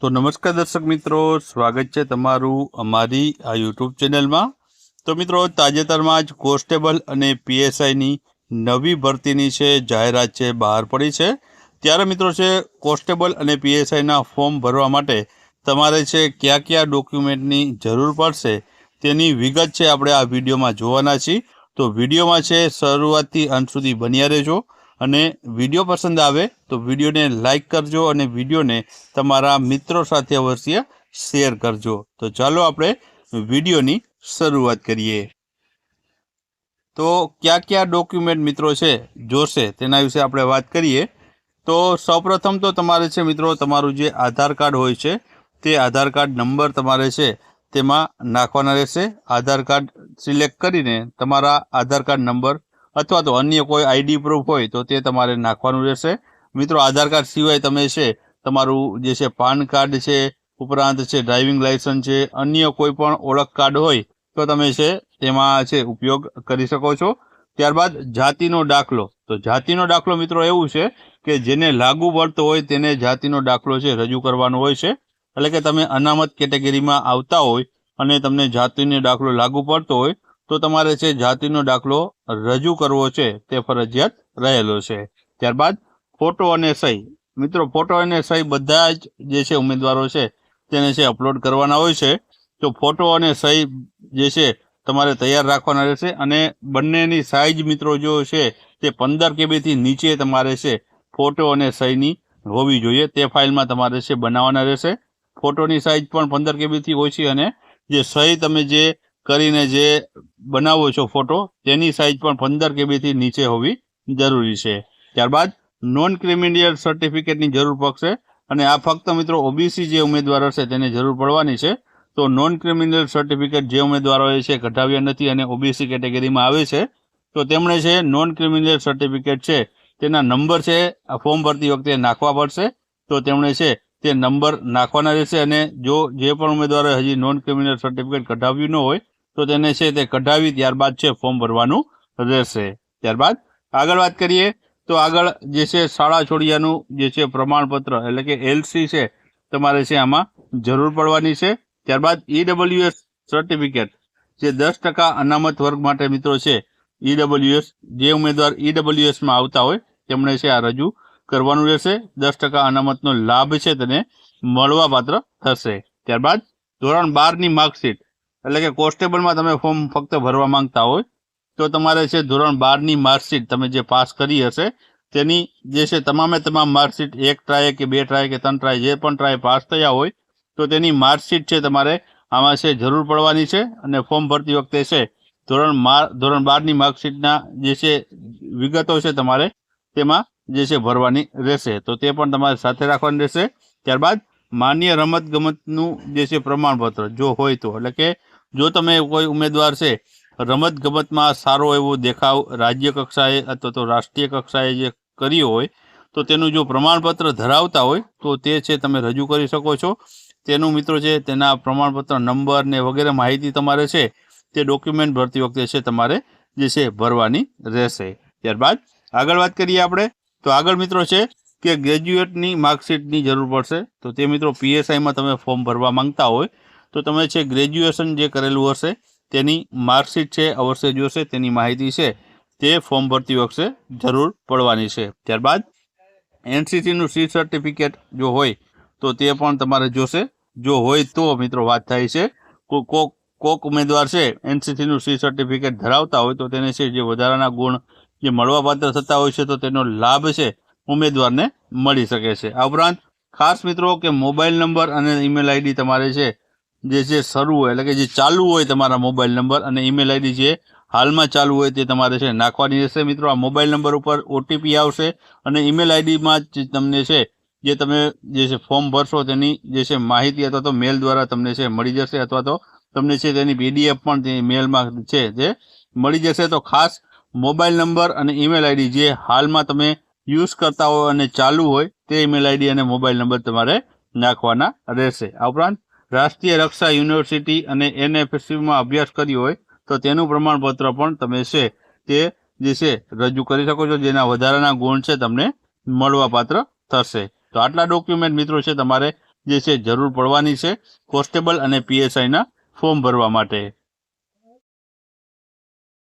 तो नमस्कार दर्शक मित्रों, स्वागत है तमारू अमारी आ यूट्यूब चैनल में। तो मित्रों, ताजेतर में ज कोन्स्टेबल अने पीएसआई नी नवी भर्ती छे जाहेरात छे बहार पड़ी है। त्यारे मित्रों छे कोन्स्टेबल अने पीएसआई ना फॉर्म भरवा माटे तमारे छे क्या क्या डॉक्यूमेंटनी जरूर पड़शे तेनी विगत छे आपणे आ विडियो में जोवाना छीए। तो विडियो में छे शरूआतथी अंत सुधी बन्या रहेजो અને વિડીયો પસંદ આવે તો વિડીયોને લાઇક કરજો અને વિડીયોને તમારા મિત્રો સાથે અવશ્ય શેર કરજો। તો ચાલો આપણે વિડીયોની શરૂઆત કરીએ। તો क्या ડોક્યુમેન્ટ મિત્રો છે જોશે તેના વિશે આપણે વાત કરીએ। તો સૌપ્રથમ તો તમારે છે મિત્રો તમારું જે આધાર કાર્ડ હોય છે તે આધાર કાર્ડ નંબર તમારે છે તેમાં નાખવાના રહેશે। આધાર કાર્ડ સિલેક્ટ કરીને તમારા આધાર કાર્ડ નંબર अथवा तो अन्य कोई आईडी प्रूफ होय तो ते तमारे नाखवानुं रहेशे। मित्रों, आधार कार्ड सिवाय तमे छे तमारुं जे छे पान कार्ड छे, उपरांत छे ड्राइविंग लाइसेंस छे, अन्य कोई पण ओळख कार्ड होय तो तमे छे तेमां छे उपयोग करी शको छो। त्यारबाद जातिनो दाखलो। तो जातिनो दाखलो मित्रों एवुं छे के जेने लागू पड़तो होय तेने जातिनो दाखलो छे रजू करवानो होय छे। એટલે કે તમે અનામત કેટેગરીમાં આવતા હોય અને તમને જાતિનો દાખલો લાગુ પડતો હોય तो तमारे छे जातिनो दाखलो रजू करवो छे ते फरजियात रहेलो छे। त्यारबाद फोटो अने सही। मित्रों, फोटो अने सही बधा ज जे छे उम्मीदवारों छे तेने छे अपलोड करवाना होय छे। तो फोटो अने सही जे छे तमारे तैयार राखवाना रहेशे अने बंनेनी साइज मित्रों जो छे ते 15 KB थी नीचे तमारे छे फोटो अने सहीनी होवी जोईए। ते फाइलमां तमारे छे बनाववाना रहेशे। फोटोनी साइज पण 15 KB थी ओછી अने जे सही तमे जे करीने जे बनावो छो फोटो तेनी साइज पण 15 KB थी नीचे होवी जरूरी छे। त्यारबाद नॉन क्रिमिनल सर्टिफिकेटनी जरूर पड़शे अने आ फक्त मित्रों ओबीसी जे उम्मीदवार हशे तेने जरूर पड़वानी छे। तो नॉन क्रिमिनल सर्टिफिकेट जे उम्मीदवारोए छे कढाव्या नथी अने ओबीसी केटेगरीमां आवे छे तो तेमणे छे नॉन क्रिमिनल सर्टिफिकेट छे तेना नंबर छे आ फॉर्म भरती वखते नाखवा पड़शे। तो तेमणे छे ते नंबर नाखवाना रहेशे अने जो जे पण उम्मीदवारोए हजी नॉन क्रिमिनल सर्टिफिकेट कढाव्युं न होय तो तेने छे ते कढावी त्यारबाद छे फॉर्म भरवानुं रहेशे। त्यारबाद आगळ वात करीए तो आगळ जे छे शाळा छोडियानुं जे छे प्रमाणपत्र એટલે કે एलसी छे तमारे छे आमां जरूर पड़वानी छे। त्यारबाद ईडब्ल्यूएस सर्टिफिकेट जे 10% अनामत वर्ग माटे मित्रों छे ईडब्ल्यूएस जे उम्मीदवार ईडब्ल्यूएस में आवता होय तेमणे छे आ रजू करवानुं रहेशे। 10% अनामतनो लाभ छे तेने मळवापात्र थशे। त्यारबाद ધોરણ 12 ની मार्कशीट એટલે કે કોન્સ્ટેબલમાં તમે ફોર્મ ફક્ત ભરવા માંગતા હોય તો તમારે છે ધોરણ 12 ની માર્કશીટ તમે જે પાસ કરી હશે તેની જે છે તમામે તમામ માર્કશીટ 1 ટ્રાય કે 2 ટ્રાય કે 3 ટ્રાય જે પણ ટ્રાય પાસ થયા હોય તો તેની માર્કશીટ છે તમારે આમાં છે જરૂર પડવાની છે। અને ફોર્મ ભરતી વખતે છે ધોરણ 12 ની માર્કશીટના જે છે વિગતો છે તમારે તેમાં જે છે ભરવાની રહેશે। તો તે પણ તમારે સાથે રાખવાની રહેશે। ત્યારબાદ માન્ય રમત ગમતનું જે છે પ્રમાણપત્ર જો હોય તો એટલે કે जो तमे कोई उम्मीदवार से रमत गमत में सारो एवो देखाव राज्य कक्षाए अथवा तो राष्ट्रीय कक्षाए जे कर्यो होय तो तेनुं जो प्रमाणपत्र धरावता होय तो ते छे तमे रजू करी शको छो। तेनुं मित्रों छे तेना प्रमाणपत्र नंबर ने वगैरह माहिती तमारे छे ते डॉक्यूमेंट भरती वखते छे तमारे जे छे भरवानी रहेशे। त्यारबाद आगळ वात करीए आपणे तो आगळ मित्रों छे के ग्रेज्युएटनी मार्कशीटनी जरूर पड़शे। तो ते मित्रों पीएसआई में तमे फॉर्म भरवा मांगता होय तो तमे छे ग्रेज्युएशन जे करेलुं हशे तेनी मार्कशीट छे अवश्य जोशे। तेनी माहिती छे ते फॉर्म भरती वखते जरूर पड़वानी छे। त्यारबाद एनसीसी नुं सी सर्टिफिकेट जो होय तो ते पण तमारे जोशे। जो होय तो मित्रों वात थाय छे कोक उम्मीदवार छे एनसीसी नुं सी सर्टिफिकेट धरावता होय तो तेने छे जे वधाराना गुण जे मळवापात्र थता होय छे तो तेनो लाभ छे उम्मीदवारने मळी शके छे। आ उपरांत खास मित्रों के मोबाइल नंबर अने ईमेल आईडी तमारे छे जे छे शरू होय એટલે કે જે ચાલુ હોય તમારા મોબાઈલ નંબર અને ઈમેલ આઈડી જે હાલમાં ચાલુ હોય તે તમારે છે નાખવાની રહેશે। મિત્રો આ મોબાઈલ નંબર ઉપર ઓટીપી આવશે અને ઈમેલ આઈડીમાં જ તમને છે જે તમે જે છે ફોર્મ ભરશો તેની જે છે માહિતી અથવા તો મેલ દ્વારા તમને છે મળી જશે અથવા તો તમને છે તેની પીડીએફ પણ તે મેલમાં છે જે મળી જશે। તો ખાસ મોબાઈલ નંબર અને ઈમેલ આઈડી જે હાલમાં તમે યુઝ કરતા હોય અને ચાલુ હોય તે ઈમેલ આઈડી અને મોબાઈલ નંબર તમારે નાખવાના રહેશે। આ ઉપરાંત राष्ट्रीय रक्षा यूनिवर्सिटी अने एनएफएससी में अभ्यास कर्यो होय तो तेनुं प्रमाणपत्र पण तमे छे ते जे छे रजू करी शको छो जेना वधाराना गुण छे तमने मळवापात्र थशे। तो आटला डॉक्यूमेंट मित्रों छे तमारे જે છે જરૂર પડવાની છે કોન્સ્ટેબલ અને પીએસઆઈના ફોર્મ ભરવા માટે.